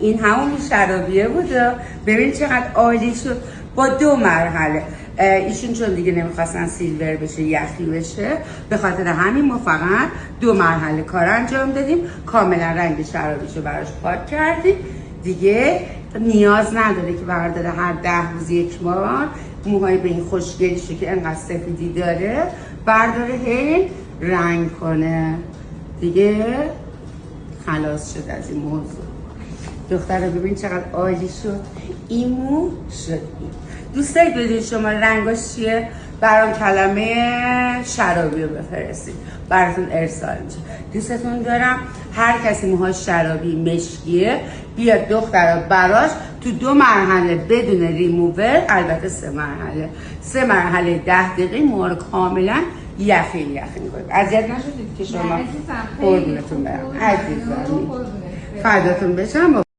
این همون شرابیه بود. ببین چقدر عالی شد با 2 مرحله. ایشون چون دیگه نمیخواستن سیلور بشه، یخی بشه، به خاطر همین ما فقط 2 مرحله کار انجام دادیم. کاملا رنگ شرابیشو براش پاک کردیم. دیگه نیاز نداره که برداره هر 10 روز یک بار موهای به این خوشگلیشو که انقدر سفیدی داره برداره هی رنگ کنه. دیگه خلاص شد از این موضوع. دختر ببین چقدر عالی شد. این مو شد. این دوست دارید بدونید شما رنگاش چیه؟ برام کلمه شرابی رو بفرستید، براتون ارسال میشه. دوستتون دارم. هر کسی موهاش شرابی مشکیه بیاد دخترا براش تو 2 مرحله بدون ریموور، البته 3 مرحله 3 مرحله 10 دقیقه موها رو کاملا یخی میکنید. اذیت نشدید که شما؟ قربونتون برم عزیزم، فداتون بشم.